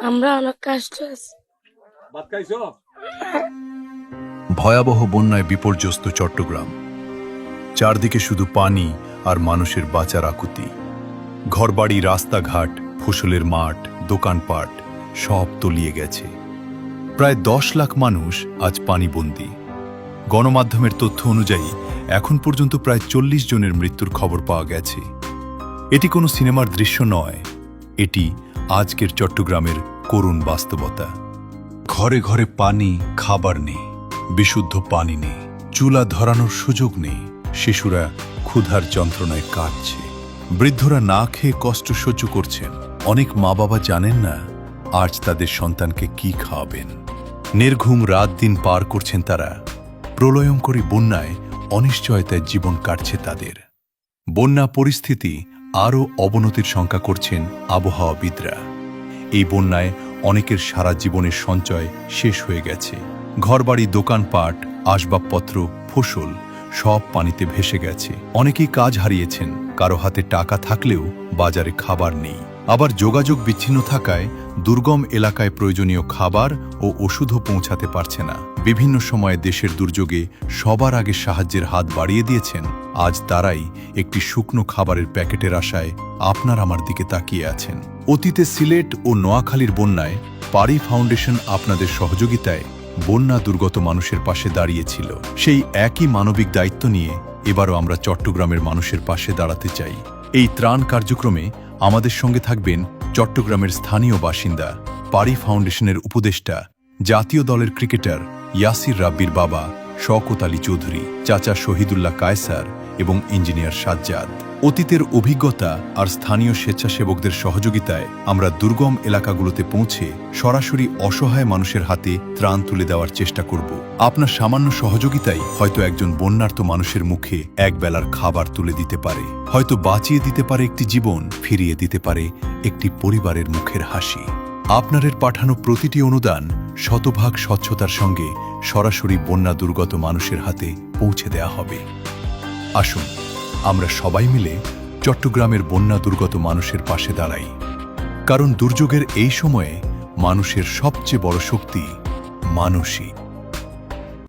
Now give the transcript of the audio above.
আমরা অনেক কষ্ট আছি। ভয়াবহ বন্যায় বিপর্যস্ত চট্টগ্রাম। চারদিকে শুধু পানি আর মানুষের বাঁচার আকুতি। ঘরবাড়ি, রাস্তাঘাট, ফসলের মাঠ, দোকানপাট সব তলিয়ে গেছে। প্রায় 10 লাখ মানুষ আজ পানিবন্দী। গণমাধ্যমের তথ্য অনুযায়ী এখন পর্যন্ত প্রায় 40 জনের মৃত্যুর খবর পাওয়া গেছে। এটি কোনো সিনেমার দৃশ্য নয়, এটি আজকের চট্টগ্রামের করুণ বাস্তবতা। ঘরে ঘরে পানি, খাবার নেই, বিশুদ্ধ পানি নেই, চুলা ধরানোর সুযোগ নেই। শিশুরা ক্ষুধার যন্ত্রণায় কাটছে, বৃদ্ধরা না খেয়ে কষ্ট সহ্য করছেন। অনেক মা বাবা জানেন না আজ তাদের সন্তানকে কি খাওয়াবেন। নির্ঘুম রাত দিন পার করছেন তারা। প্রলয়ঙ্করী বন্যায় অনিশ্চয়তায় জীবন কাটছে তাদের। বন্যা পরিস্থিতি আরও অবনতির শঙ্কা করছেন আবহাওয়াবিদরা। এই বন্যায় অনেকের সারা জীবনের সঞ্চয় শেষ হয়ে গেছে। ঘরবাড়ি, দোকানপাট, আসবাবপত্র, ফসল সব পানিতে ভেসে গেছে। অনেকেই কাজ হারিয়েছেন, কারো হাতে টাকা থাকলেও বাজারে খাবার নেই। আবার যোগাযোগ বিচ্ছিন্ন থাকায় দুর্গম এলাকায় প্রয়োজনীয় খাবার ও ওষুধও পৌঁছাতে পারছে না। বিভিন্ন সময়ে দেশের দুর্যোগে সবার আগে সাহায্যের হাত বাড়িয়ে দিয়েছেন আজ তারাই একটি শুকনো খাবারের প্যাকেটের আশায় আপনার আমার দিকে তাকিয়ে আছেন। অতীতে সিলেট ও নোয়াখালীর বন্যায় পারি ফাউন্ডেশন আপনাদের সহযোগিতায় বন্যা দুর্গত মানুষের পাশে দাঁড়িয়েছিল। সেই একই মানবিক দায়িত্ব নিয়ে এবারও আমরা চট্টগ্রামের মানুষের পাশে দাঁড়াতে চাই। এই ত্রাণ কার্যক্রমে আমাদের সঙ্গে থাকবেন চট্টগ্রামের স্থানীয় বাসিন্দা, পারি ফাউন্ডেশনের উপদেষ্টা, জাতীয় দলের ক্রিকেটার ইয়াসির রাব্বির বাবা শওকত আলী চৌধুরী, চাচা শহীদুল্লাহ কায়সার এবং ইঞ্জিনিয়ার সাজ্জাদ। অতীতের অভিজ্ঞতা আর স্থানীয় স্বেচ্ছাসেবকদের সহযোগিতায় আমরা দুর্গম এলাকাগুলোতে পৌঁছে সরাসরি অসহায় মানুষের হাতে ত্রাণ তুলে দেওয়ার চেষ্টা করব। আপনার সামান্য সহযোগিতাই হয়তো একজন বন্যার্ত মানুষের মুখে একবেলার খাবার তুলে দিতে পারে, হয়তো বাঁচিয়ে দিতে পারে একটি জীবন, ফিরিয়ে দিতে পারে একটি পরিবারের মুখের হাসি। আপনাদের পাঠানো প্রতিটি অনুদান শতভাগ স্বচ্ছতার সঙ্গে সরাসরি বন্যা দুর্গত মানুষের হাতে পৌঁছে দেয়া হবে। আসুন আমরা সবাই মিলে চট্টগ্রামের বন্যা দুর্গত মানুষের পাশে দাঁড়াই, কারণ দুর্যোগের এই সময়ে মানুষের সবচেয়ে বড় শক্তি মানুষই।